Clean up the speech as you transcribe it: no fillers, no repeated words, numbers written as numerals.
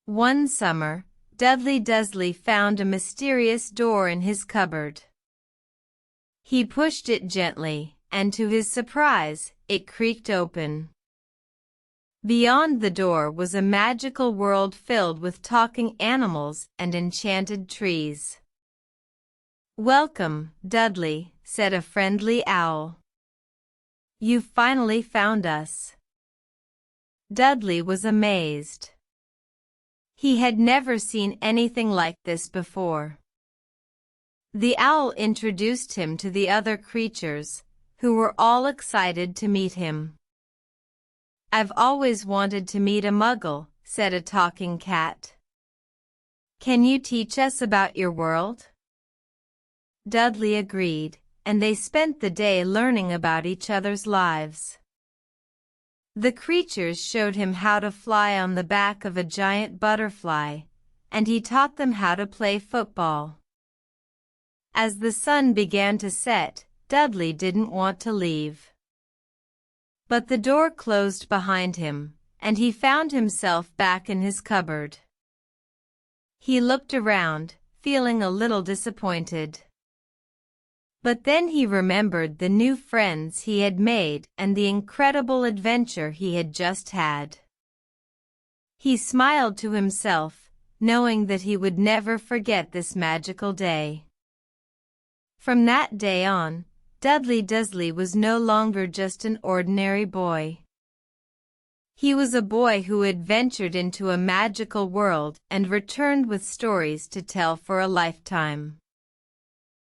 One summer, Dudley Dursley found a mysterious door in his cupboard. He pushed it gently, and to his surprise, it creaked open. Beyond the door was a magical world filled with talking animals and enchanted trees. "Welcome, Dudley," said a friendly owl. "You've finally found us." Dudley was amazed. He had never seen anything like this before. The owl introduced him to the other creatures, who were all excited to meet him. "I've always wanted to meet a Muggle," said a talking cat. "Can you teach us about your world?" Dudley agreed, and they spent the day learning about each other's lives. The creatures showed him how to fly on the back of a giant butterfly, and he taught them how to play football. As the sun began to set, Dudley didn't want to leave. But the door closed behind him, and he found himself back in his cupboard. He looked around, feeling a little disappointed. But then he remembered the new friends he had made and the incredible adventure he had just had. He smiled to himself, knowing that he would never forget this magical day. From that day on, Dudley Dursley was no longer just an ordinary boy. He was a boy who had ventured into a magical world and returned with stories to tell for a lifetime.